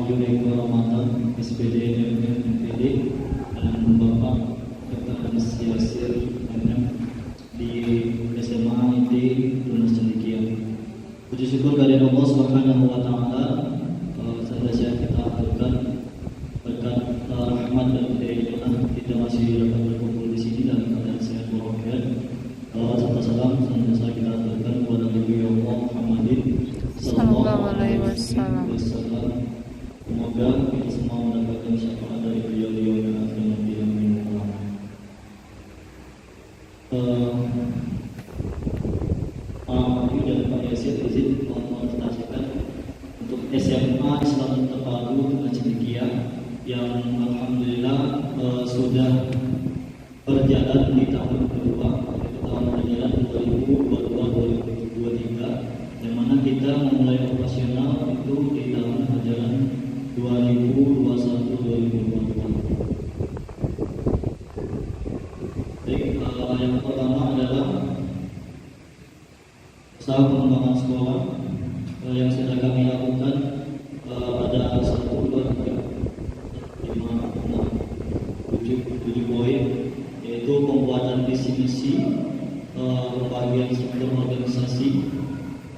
menuju ke Ramadan SPD MPD dan Bapak Dr. Yasir di SMA IT Tunas Cendekia. Puji syukur dari Allah Subhanahu wa taala, senantiasa kita harapkan berkat rahmat dan hidayah kita masih dapat berkumpul di sini dalam keadaan sehat walafiat. Salawat salam senantiasa kita aturkan kepada Nabi Allah Muhammadin sallallahu alaihi wasallam. Semoga kita semua mendapatkan syafaat dari beliau yang akan nanti. Amin. Pak Ayu dan Pak Yasir izin menginformasikan untuk SMA Islam Terpadu Tunas Cendekia yang alhamdulillah sudah berjalan di tahun kedua, yaitu tahun berjalan 2022-2023, yang mana kita memulai operasional itu di tahun ajaran 2021-2022. Baik, yang pertama adalah usaha pengembangan sekolah yang sudah kami lakukan. Ada 1, 2, 3, 5, 6, 7 poin, yaitu pembuatan visi misi, pembagian struktur organisasi,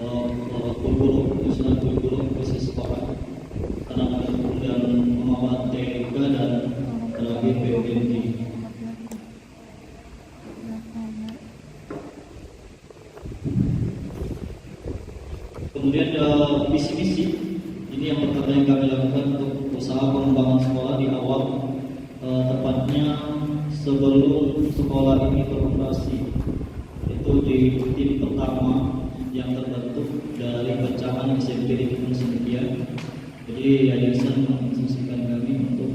penyusunan kurikulum khusus sekolah, penanganan dan pemahaman TK dan terakhir PPNT. Kemudian misi-misi ini yang pertama yang kami lakukan untuk usaha pengembangan sekolah di awal, tepatnya sebelum sekolah ini beroperasi, itu di tim pertama yang terbentuk dari pecahan SMP di Tunas Cendekia. Jadi yayasan menginstruksikan kami untuk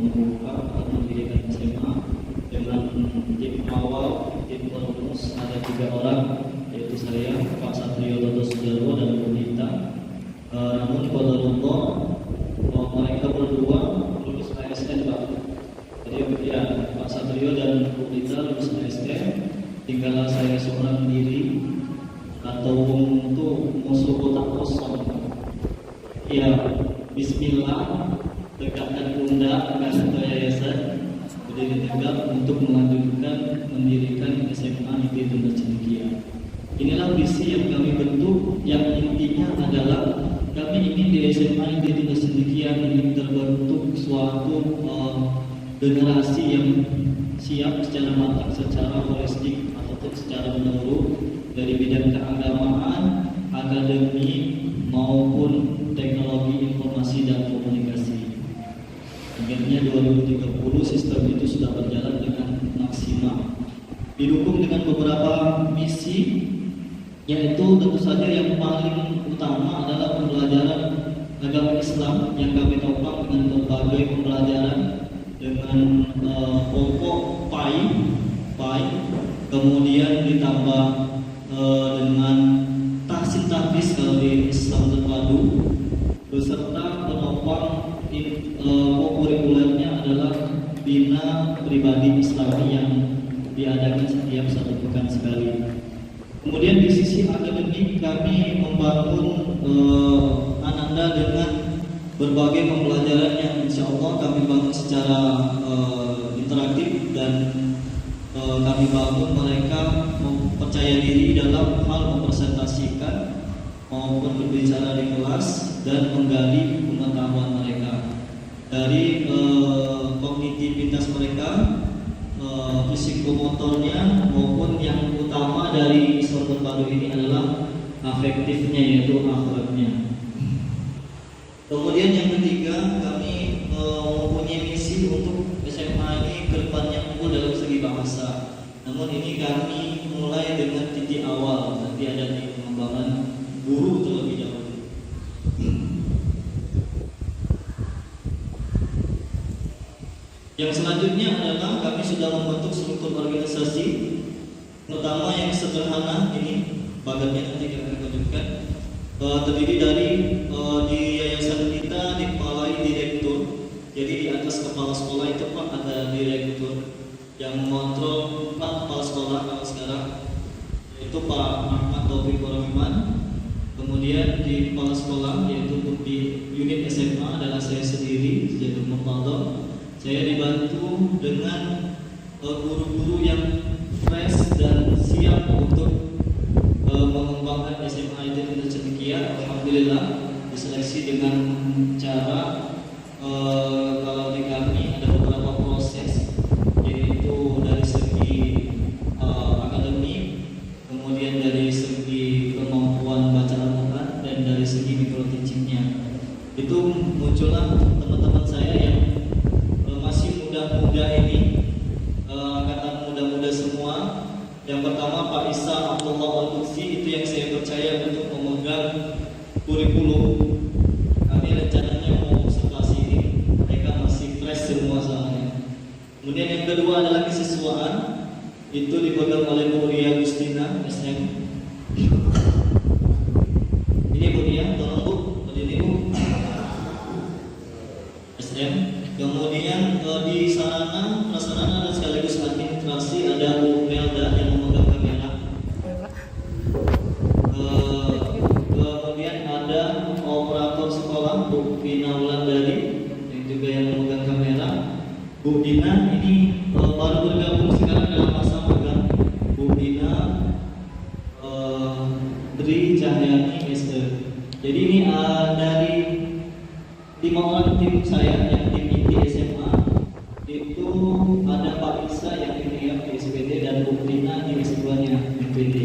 membuka atau mendirikan SMA dengan tim awal, tim perumus ada 3 orang, yaitu saya, Pak Satrio Toto Sudarwo dan Bu Dita. Namun qadarullah mereka berdua lulus ASN, Pak. Jadi ya, Pak Satrio dan Bu Dita lulus ASN, tinggal saya seorang diri atau untuk musuh kotak kosong. Ya, Bismillah, tegakkan pundak kata yayasan berdiri tegak untuk melanjutkan mendirikan SMA IT Tunas Cendekia. Inilah visi yang kami bentuk, yang intinya adalah kami ingin di SMA IT Tunas Cendekia ini terbentuk suatu generasi yang siap secara matang, secara holistik ataupun secara menyeluruh dari bidang keagamaan, akademi maupun teknologi informasi dan komunikasi. Akhirnya 2030 sistem itu sudah berjalan dengan maksimal. Didukung dengan beberapa misi, yaitu tentu saja yang paling utama adalah pembelajaran agama Islam yang kami topang dengan berbagai pembelajaran dengan pokok PAI, kemudian ditambah dengan tahsin tahfiz kalau di Islam Terpadu, beserta penopang kurikulernya adalah bina pribadi Islami yang diadakan setiap 1 pekan sekali. Kemudian di sisi akademik kami membangun Ananda dengan berbagai pembelajaran yang insya Allah kami bangun secara interaktif dan kami bangun mereka percaya diri dalam hal mempresentasikan maupun berbicara di kelas dan menggali pengetahuan mereka dari kognitivitas mereka, psikomotornya maupun yang utama dari Islam Terpadu ini adalah afektifnya, yaitu akhlaknya. Kemudian yang ketiga, kami mempunyai misi untuk SMA ini ke depannya unggul dalam segi bahasa. Namun ini kami mulai dengan titik awal, nanti ada di pengembangan guru terlebih dahulu. Yang selanjutnya adalah kami sudah membentuk struktur organisasi. Pertama yang sederhana ini, bagannya nanti kita lanjutkan. Terdiri dari di yayasan kita dikepalai direktur. Jadi di atas kepala sekolah itu Pak ada direktur yang mengontrol 4 kepala sekolah kalau sekarang, yaitu Pak Ahmad Taufik Rahman. Kemudian di kepala sekolah yaitu di unit SMA adalah saya dibantu dengan guru-guru yang fresh dan siap untuk mengembangkan SMA ITB Cendekia. Alhamdulillah diseleksi dengan cara kalau di kami ada beberapa proses, yaitu dari segi akademik, kemudian dari segi kemampuan baca Al-Quran, dan dari segi micro teachingnya. Itu muncullah teman-teman saya yang masih muda-muda ini, angkatan muda-muda semua. Yang pertama Pak Isa Abdullah Al-Qudsi, itu yang saya percaya untuk memegang kurikulum. Kami rencananya mau observasi ini, mereka masih fresh semua soalnya. Kemudian yang kedua adalah kesiswaan, itu dipegang oleh Bu Ria Agustina SM. Ini Bu Ria, tolong Bu, berdiri Bu. SM. Kemudian di sarana, prasarana dan sekaligus administrasi ada Bu Melda yang memegang kamera. Kemudian ada operator sekolah Bu Vina Wulandari yang juga yang memegang kamera. Bu Dina ini baru bergabung sekarang dalam masa magang. Bu Dina Dri Cahyani SE. Jadi ini dari 5 orang tim saya yang tim inti SMA. Itu ada Pak Isa yang ini di SPD dan Bu Dina di S2-nya MPD.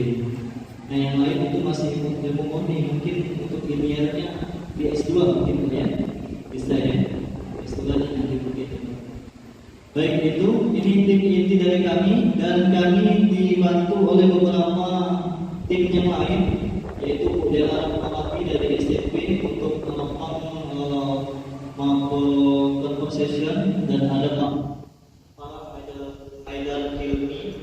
Nah yang lain itu masih ilmu murni, mungkin untuk ilmiahnya di S2 mungkin ya, bisa ya, S2-nya nanti begitu. Baik, itu ini tim inti dari kami, dan kami dibantu oleh beberapa tim yang lain, yaitu Bu Dela Rahmawati dari SMP untuk menopang mapel conversation, dan ada Pak Haidar Hilmi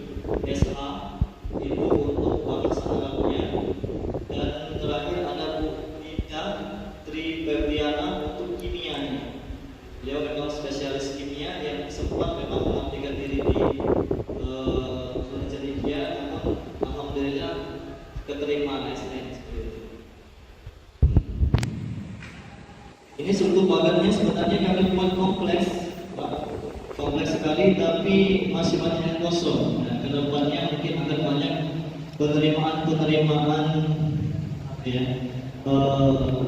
SA itu untuk bahasa Arabnya, dan terakhir ada Bu Ida Tri Febriana untuk kimianya. Beliau memang spesialis kimia yang sempat memang mengabdikan diri di Cendekia, namun alhamdulillah keterima SN. Ini struktur bagannya sebenarnya kami buat kompleks sekali, tapi masih banyak yang kosong. Nah, kedepannya mungkin akan banyak penerimaan ya,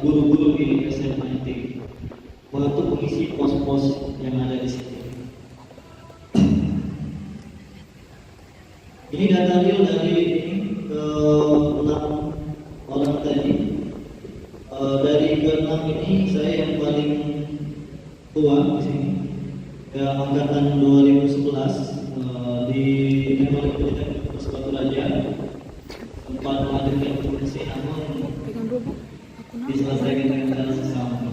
guru-guru di SMA IT untuk mengisi pos-pos yang ada di situ. Ini data real dari 6 orang tadi. Dari ke-6 ini saya yang paling tua di sini. Angkatan 2011 di Departemen Pendidikan Batu Raja, tempat menghadirkan fungsi, namun diselesaikan dengan cara sesama.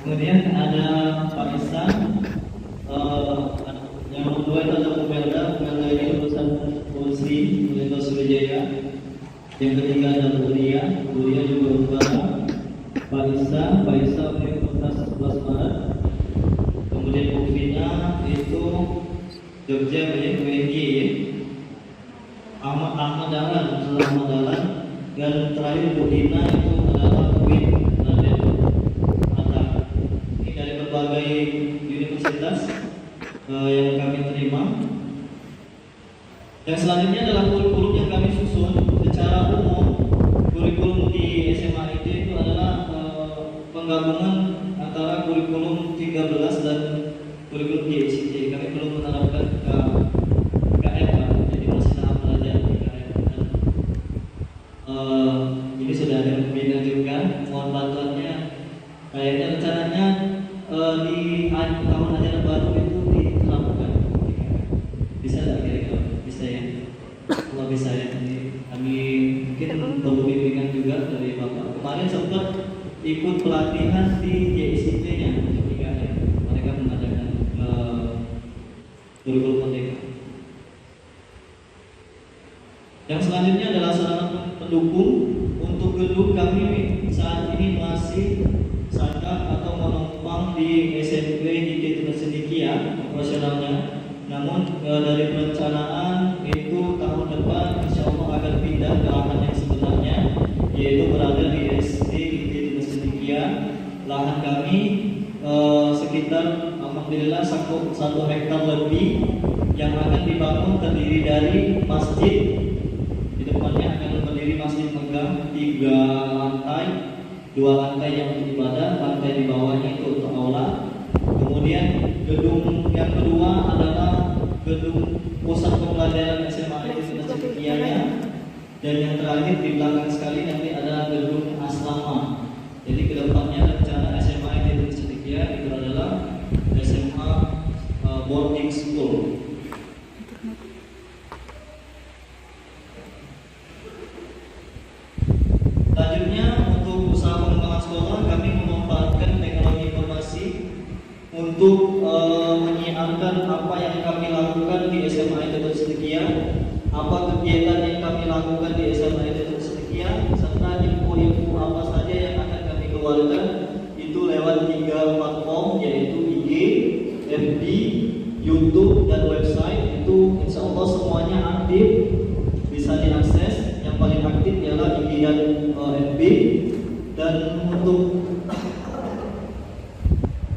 Kemudian ada Pak Isa, yang kedua itu ada Bu Melda ini lulusan Polisi Universitas Sriwijaya. Yang ketiga ada Bu Ria juga Unbara. Pak Isa Universitas 11 Maret. Kemudian Bu Vina itu Jogja UNY ya. Ahmad Dahlan, dan terakhir Bu Dina itu adalah UIN Raden Mata. Ini dari berbagai universitas yang kami terima. Yang selanjutnya adalah kurikulum yang kami susun. Secara umum kurikulum di SMA itu adalah penggabungan antara kurikulum 13 dan kurikulum GICT. Kami belum menerapkan KF, jadi masih tahap belajar di KF. Ini sudah ada yang pembina juga, mohon bantuannya. Kayaknya rencananya di tahun ajaran baru itu diterapkan. Bisa tidak kira-kira? Bisa ya? Kalau bisa ya, kami mungkin perlu bimbingan juga dari Bapak. Kemarin sempat ikut pelatihan di JICT-nya ketika mereka mengadakan kurikulum merdeka. Yang selanjutnya adalah sarana pendukung. Untuk gedung kami saat ini masih sadar atau menumpang di SMP ITB Cendekia operasionalnya. Namun dari perencanaan itu tahun depan insya Allah akan pindah ke lahan yang sebenarnya, yaitu berada di SD ITB Cendekia. Lahan kami sekitar alhamdulillah 1 hektar lebih yang akan dibangun terdiri dari masjid. Di depannya akan berdiri masjid megah 3 lantai, 2 lantai yang untuk ibadah, lantai di bawahnya itu untuk aula. Kemudian gedung yang kedua adalah gedung pusat pembelajaran SMA itu Cedekianya, dan yang terakhir di belakang sekali nanti adalah gedung asrama. Jadi kedepannya rencana SMA itu Cedekia itu adalah SMA boarding school. Selanjutnya untuk usaha pengembangan sekolah, kami memanfaatkan teknologi informasi untuk menyiarkan apa yang kami lakukan di SMA itu Cedekia, apa kegiatan yang kami lakukan di SMA itu Cedekia, serta info-info apa saja yang akan kami keluarkan itu lewat 3 platform, yaitu IG, FB, YouTube, dan website. Itu insya Allah semuanya aktif, bisa diakses. Yang paling aktif ialah IG dan FB. Dan untuk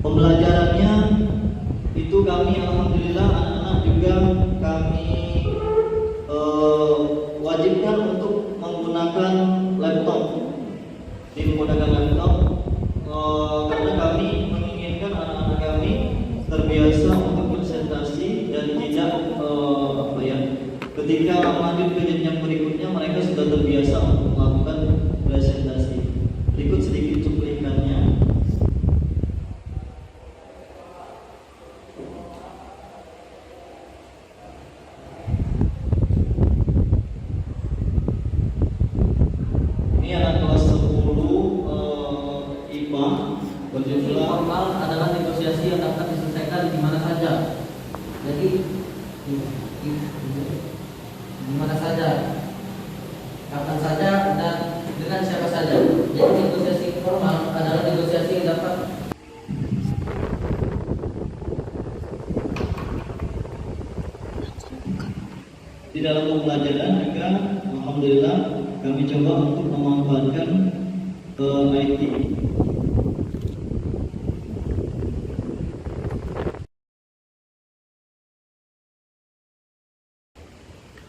pembelajarannya itu kami alhamdulillah anak-anak juga kami wajibkan untuk menggunakan laptop, karena kami menginginkan anak-anak kami terbiasa untuk presentasi dan tidak ketika lanjut ke jenjang berikutnya mereka sudah terbiasa untuk melakukan presentasi. Berikut sedikit cuplikannya. Ini anak kelas 10 IPA berjumlah formal adalah negosiasi yang dapat diselesaikan di mana saja. Jadi di mana saja, kapan saja, dan dengan siapa saja. Jadi negosiasi formal adalah negosiasi yang dapat di dalam pembelajaran juga alhamdulillah kami coba untuk memanfaatkan IT.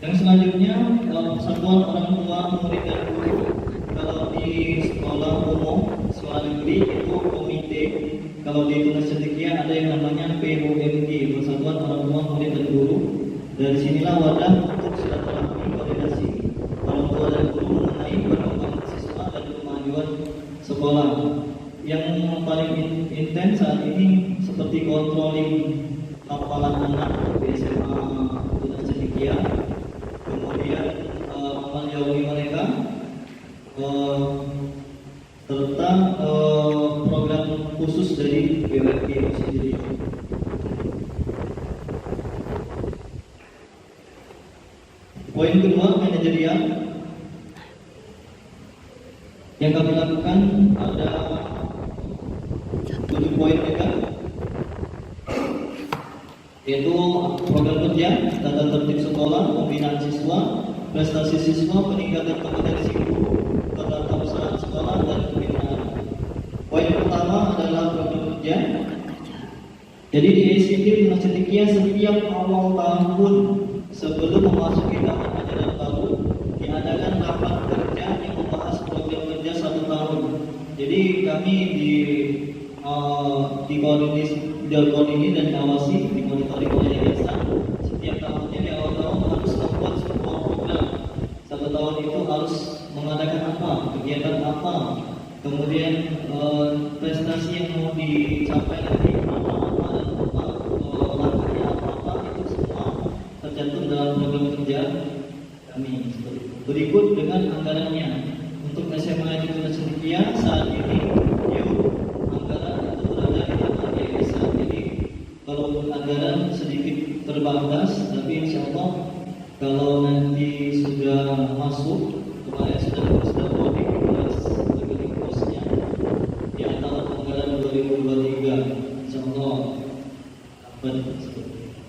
Yang selanjutnya persatuan orang tua murid dan guru. Kalau di sekolah umum sekolah negeri itu komite, kalau di Tunas Cedekia ada yang namanya POMG, Persatuan Orang Tua Murid dan Guru. Dari sinilah wadah untuk silaturahmi koordinasi orang tua dan guru mengenai perkembangan siswa dan kemajuan sekolah. Yang paling intens saat ini seperti controlling hafalan anak di SMA Tunas Cedekia, kemudian menjauhi mereka, serta program khusus dari BWP sendiri. Poin kedua, manajerial. Yang kami lakukan ada 7 poin juga, yaitu program kerja, tata tertib sekolah, pembinaan siswa, prestasi siswa, peningkatan kompetensi guru, tata usaha sekolah, dan pembinaan. Poin pertama adalah program kerja. Jadi di ICT Tunas Cedekia setiap awal tahun sebelum memasuki tahun ajaran baru diadakan rapat kerja yang membahas program kerja 1 tahun. Jadi kami koordinasi dan diawasi, dimonitoring oleh yayasan. Setiap tahunnya di awal tahun harus membuat sebuah program. 1 tahun itu harus mengadakan apa, kegiatan apa, kemudian prestasi yang mau dicapai nanti apa dan langkahnya apa itu semua tercantum dalam program kerja kami. Berikut dengan anggarannya untuk SMA Tunas Cedekia saat ini anggaran itu berada di tangan yayasan. Jadi kalau anggaran sedikit terbatas, tapi insya Allah kalau nanti sudah masuk, kemarin sudah voting rekening posnya di antara anggaran 2023, insya Allah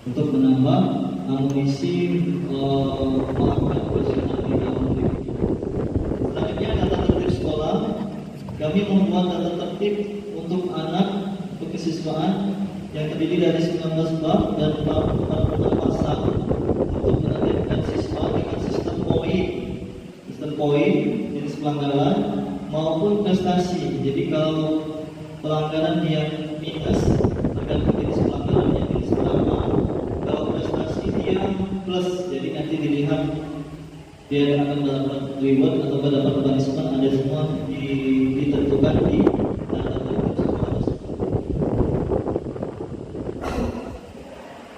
untuk menambah amunisi melakukan operasional di tahun berikutnya. Selanjutnya tata tertib sekolah. Kami membuat tata tertib untuk anak, untuk kesiswaan yang terdiri dari 19 bab dan 44 pasal untuk menertibkan siswa dengan sistem poin jenis pelanggaran maupun prestasi. Jadi kalau pelanggaran yang minus tergantung jenis pelanggarannya jenis berapa. Kalau prestasi dia plus, jadi nanti dilihat dia akan dapat reward atau dapat punishment, ada semua ditentukan di data tersebut.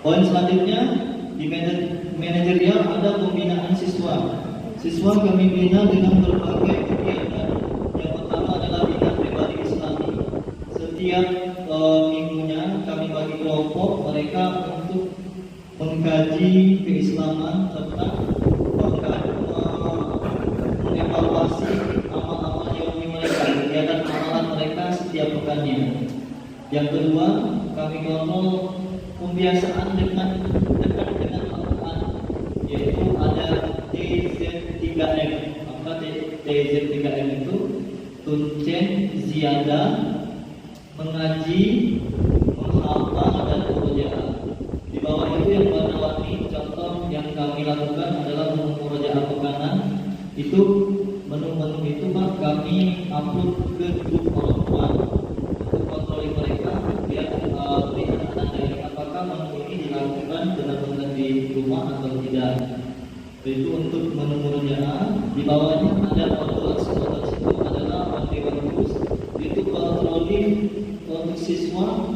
Poin selanjutnya di manajerial ada pembinaan siswa. Siswa kami bina dengan berbagai kegiatan. Yang pertama adalah bina pribadi Islami. Setiap minggunya kami bagi kelompok mereka untuk mengkaji keislaman serta mengevaluasi amal-amal yomi mereka, kegiatan amalan mereka setiap pekannya. Yang kedua, kami kontrol pembiasaan dekat dengan Al-Quran, yaitu ada TZ3M. Apa TZ3M itu? Tuncen, ziyadah, mengaji, menghafal dan murojaah. Di bawah itu yang warna-warni, contoh yang kami lakukan adalah murojaah pekanan. Itu menu-menu itu Pak kami upload ke grup orang tua untuk kontroli mereka biar lihat tanda apakah menu ini dilakukan benar-benar di rumah atau tidak. Itu untuk menu murojaah. Di bawahnya ada modul itu adalah antivirus. Itu kontroli untuk siswa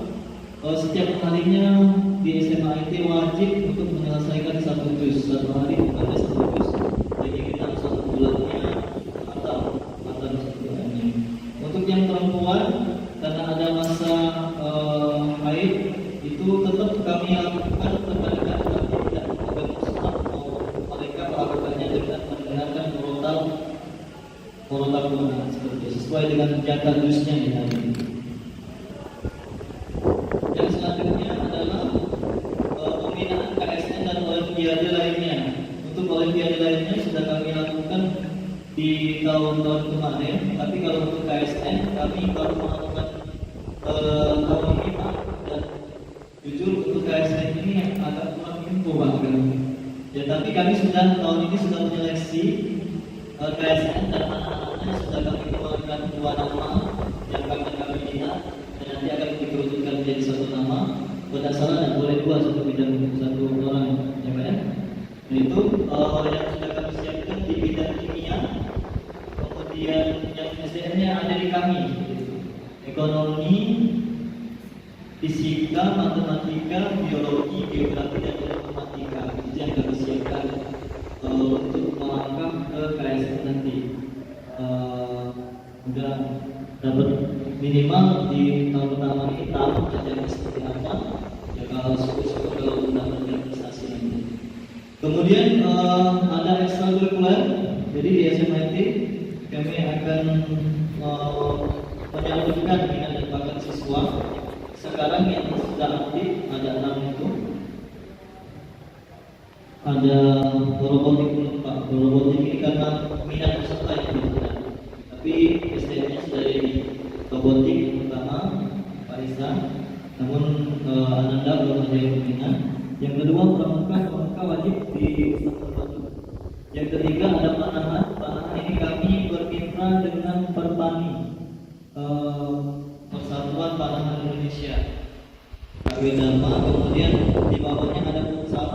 setiap harinya di SMA IT wajib untuk menyelesaikan satu juz satu hari, bukan satu juz. Jadi kita satu bulannya atau satu bulannya. Untuk yang perempuan karena ada masa haid itu tetap kami lakukan terkadang tapi tidak ada musnah mereka melakukannya dengan mendengarkan murotal Quran seperti sesuai dengan jatah juznya ya. Yang selanjutnya adalah pembinaan KSN dan olimpiade lainnya. Untuk olimpiade lainnya sudah kami lakukan di tahun-tahun kemarin, tapi kalau untuk KSN kami baru melakukan tahun ini Pak. Dan jujur untuk KSN ini yang agak kurang info Pak. Ya tapi kami sudah tahun ini sudah menyeleksi KSN dan anak-anaknya sudah kami keluarkan 2 nama yang kami minta dan nanti akan dikerucutkan menjadi 1 nama. Berdasarkan boleh 2 satu bidang 1 orang ya Pak ya. Dan itu yang sudah kami siapkan di bidang kimia, kemudian yang SDM-nya ada di kami, ekonomi, fisika, matematika, biologi, geografi dan informatika. Itu yang kami siapkan untuk melangkah ke KSN nanti. Udah dapat minimal di tahun pertama ini tahu ajarnya seperti apa. Ya kalau syukur-syukur kalau sudah berprestasi nanti. Kemudian ada ekstrakurikuler. Jadi di SMIT kami akan menyalurkan minat dan bakat siswa. Sekarang yang sudah aktif ada 6 itu. Ada robotik Pak. Robotik ini karena minat peserta yang berbeda. Tapi SDM-nya sudah jadi robotik pertama Pak Isa. Namun Ananda belum ada yang berminat. Yang kedua pramuka wajib di Ustadz. Yang ketiga ada panahan. Panahan ini kami bermitra dengan Perpani, Persatuan Panahan Indonesia, KW Dharma. Kemudian di bawahnya ada futsal.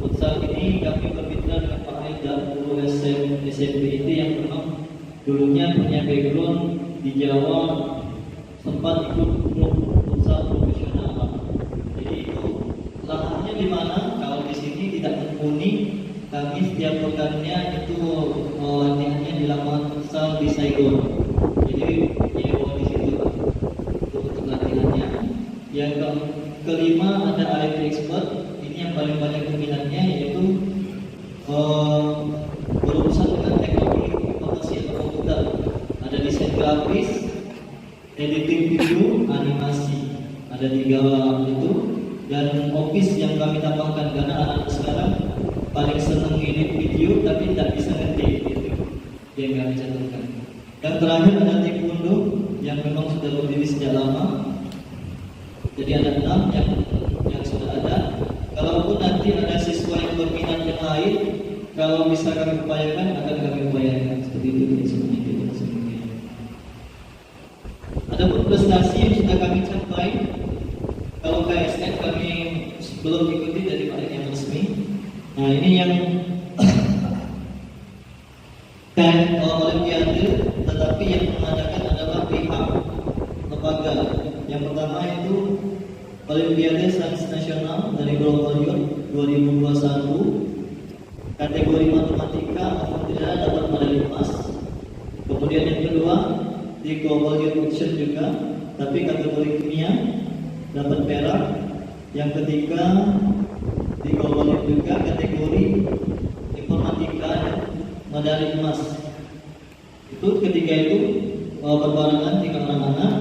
Futsal ini kami bermitra dengan Pak Haidar, guru SMP itu yang memang dulunya punya background di Jawa, sempat ikut klub futsal profesional Pak. Jadi itu lahannya di mana? Kalau di sini tidak mumpuni, kami setiap pekannya itu latihannya di lapangan futsal di Saigon. Jadi nyewa di situ Pak untuk latihannya. Yang kelima ada IT expert. Ini yang paling banyak peminatnya yaitu berurusan dengan teknologi informasi atau komputer. Ada desain grafis, editing video, animasi. Ada 3 itu. Dan office yang kami tambahkan karena anak sekarang paling senang edit video tapi tidak bisa ngetik gitu. Yang kami cantumkan. Yang terakhir ada taekwondo yang memang sudah berdiri sejak lama. Jadi ada 6 yang sudah ada. Kalaupun nanti ada siswa yang berminat yang lain, kalau bisa kami upayakan, akan kami upayakan seperti itu. Adapun prestasi yang sudah kami capai, kalau KSN kami belum ikuti dari yang resmi. Nah ini yang Olimpiade, tetapi yang mengadakan adalah pihak lembaga. Yang pertama itu Olimpiade Sains Nasional dari Global Youth 2021, kategori matematika alhamdulillah dapat medali emas. Kemudian yang kedua di Global Youth Action juga, tapi kategori kimia dapat perak. Yang ketiga di Global Youth juga kategori informatika medali emas. Itu ketiga itu berbarengan 3 anak-anak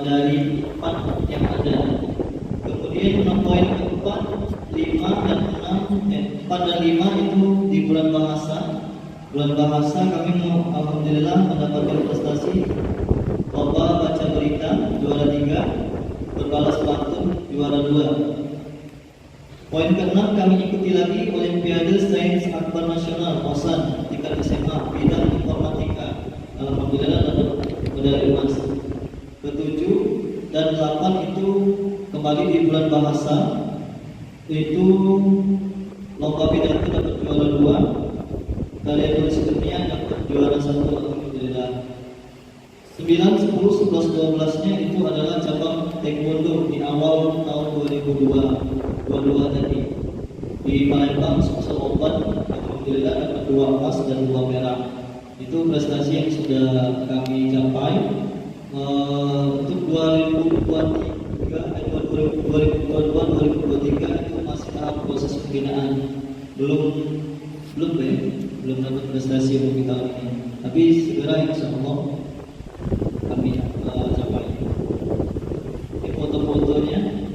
dari 4 yang ada. Kemudian poin keempat, 4 dan 5 itu di bulan bahasa. Bulan bahasa kami alhamdulillah mendapatkan prestasi lomba baca berita juara 3, berbalas pantun juara 2. Poin ke-6 kami ikuti lagi Olimpiade Sains Akbar Nasional OSAN tingkat SMA bidang informatika. Alhamdulillah dapat medali emas. Ke-7 dan 8 itu kembali di bulan bahasa, itu lomba pidato dapat juara 2, karya tulis ilmiah dapat juara 1. Alhamdulillah. 9, 10, 11, 12-nya itu adalah cabang taekwondo di awal tahun 2022 tadi di Palembang Social Open. Alhamdulillah dapat 2 emas dan 2 perak. Itu prestasi yang sudah kami capai. Untuk 2022-2023 itu masih tahap proses pembinaan, belum dapat prestasi untuk di tahun ini. Tapi segera insya Allah kami capai. Ini foto-fotonya.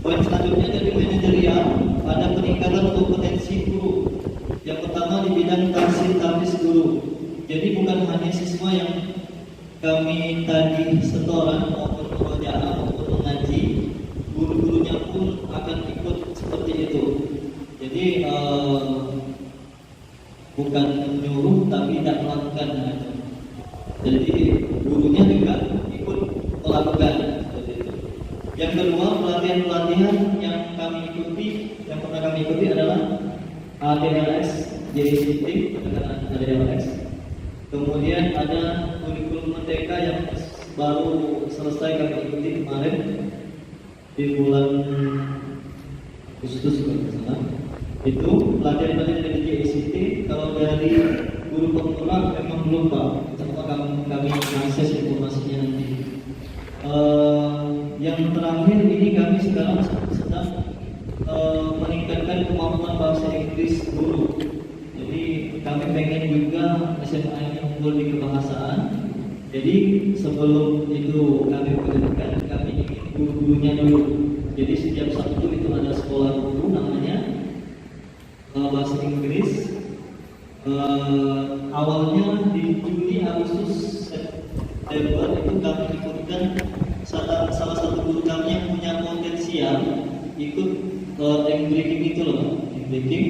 Poin selanjutnya dari manajerial, ada peningkatan kompetensi guru. Yang pertama di bidang tahfiz guru. Jadi bukan hanya siswa yang kami tadi setoran maupun pekerjaan maupun mengaji, guru-gurunya pun akan ikut seperti itu. Jadi bukan menyuruh tapi tidak melakukan. Jadi gurunya juga ikut melakukan seperti itu. Yang kedua, pelatihan-pelatihan yang kami ikuti, yang pernah kami ikuti adalah ADLS, JCT, ADLS. Kemudian ada kurikulum merdeka yang baru selesai kami ikuti kemarin di bulan Agustus kalau tidak salah. Itu pelatihan-pelatihan dari JCT. Kalau dari guru pemula memang belum Pak, coba kami akses informasinya nanti. Yang terakhir ini kami sekarang sedang meningkatkan kemampuan bahasa Inggris guru. Jadi kami pengen juga SMA yang unggul di kebahasaan. Jadi sebelum itu kami pendidikan, kami ingin guru-gurunya dulu. Jadi setiap Sabtu itu ada sekolah guru namanya bahasa Inggris. Awalnya di Juli, Agustus, September itu kami ikutkan salah satu guru kami yang punya potensial ikut breaking itu loh, breaking.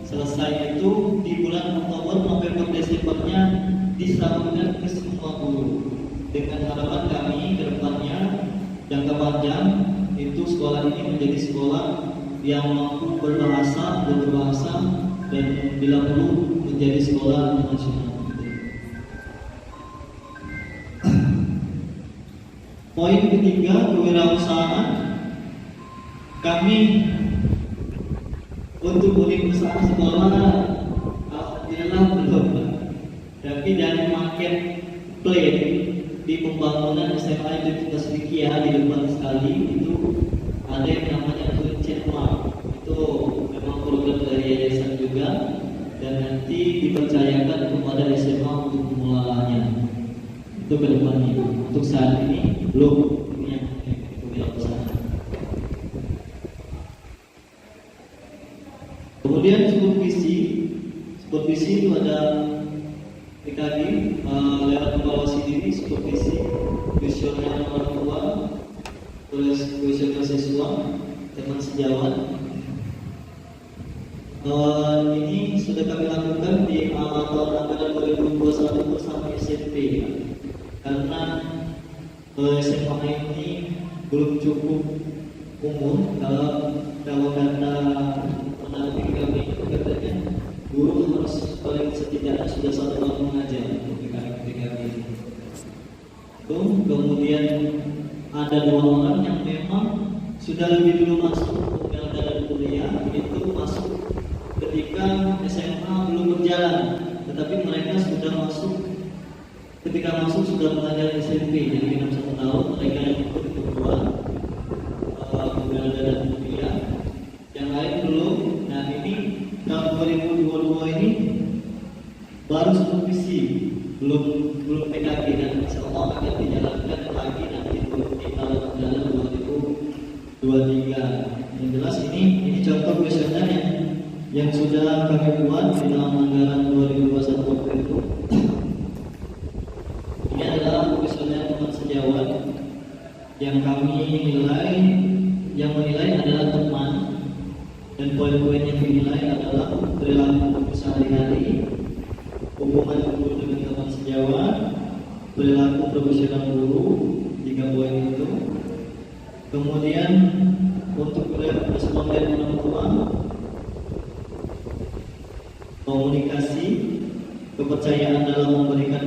Selesai itu di bulan Oktober, November, Desembernya disalurkan ke semua guru. Dengan harapan kami ke depannya jangka panjang itu sekolah ini menjadi sekolah yang mampu berbahasa dan bila perlu menjadi sekolah nasional. Poin ketiga, kewirausahaan. Kami untuk unit usaha sekolah alhamdulillah belum, tapi dari market plan di pembangunan SMA Universitas Wikia di depan sekali itu ada yang namanya Chat Mark. Itu memang program dari yayasan juga dan nanti dipercayakan kepada SMA untuk mengelolanya. Itu ke depannya. Untuk saat ini belum punya kewirausahaan. Kemudian supervisi itu ada tadi lewat evaluasi diri, supervisi, kuesioner orang tua, tulis kuesioner siswa, teman sejawat. Ini sudah kami lakukan di awal tahun anggaran 2021 bersama SMP ya. Karena SMA ini belum cukup umur. Kalau kata pendamping kami itu katanya guru harus paling setidaknya sudah 1 tahun mengajar untuk PKK ini. Kemudian ada 2 orang yang memang sudah lebih dulu masuk Pemda dan kuliah, itu masuk ketika SMA belum berjalan, tetapi mereka sudah masuk ketika masuk sudah mengajar SMP, jadi genap 1 tahun mereka yang ikut kedua Pemda dan kuliah, yang lain belum. Nah ini tahun 2022 ini baru supervisi, belum PKK, dan semua akan dijalankan lagi nanti di tahun anggaran 2023. Yang jelas ini contoh kuesioner yang sudah kami buat di tahun anggaran 2021 itu. Ini adalah kuesioner teman sejawat yang kami menilai adalah teman, dan poin-poin yang dinilai adalah perilaku sehari-hari, hubungan guru dengan teman sejawat, perilaku profesional guru, 3 poin itu. Kemudian untuk responden orang tua, komunikasi, kepercayaan dalam memberikan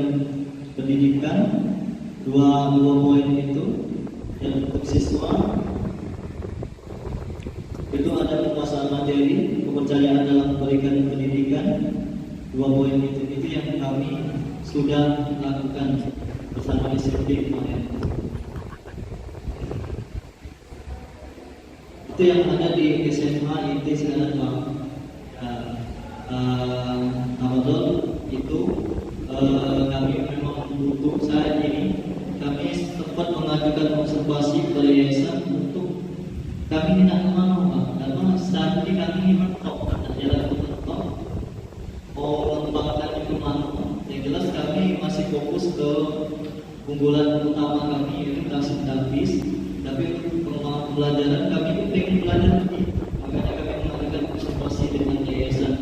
pendidikan, 2 poin itu. Dan untuk siswa itu ada penguasaan materi, kepercayaan dalam memberikan pendidikan, 2 poin itu yang kami sudah lakukan bersama SMP kemarin. Itu yang ada di SMA IT sekarang Pak. Ramadan itu kami memang butuh saat ini. Kami sempat mengajukan observasi kepada yayasan untuk kami tidak mau Pak, karena saat ini kami mentok, jalan mentok, mau mengembangkan itu mana. Yang jelas kami masih fokus ke unggulan utama kami yaitu tasik tapis, tapi untuk pengembangan pembelajaran kami itu pengen belajar lebih, makanya kami mengadakan observasi dengan yayasan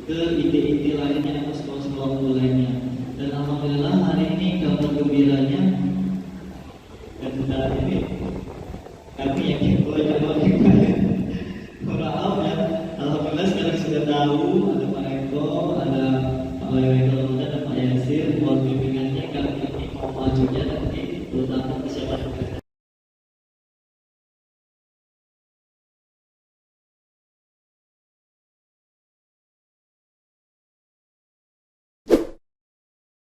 ke ide-ide lainnya atau sekolah-sekolah lainnya. Dan alhamdulillah hari ini kabar gembiranya dan saat ini kami yakin boleh coba maaf ya, alhamdulillah sekarang sudah tahu ada Pak Eko, ada Pak Leweka dan Pak Yasir, buat bimbingannya kami ini mau majunya nanti terutama kesiapan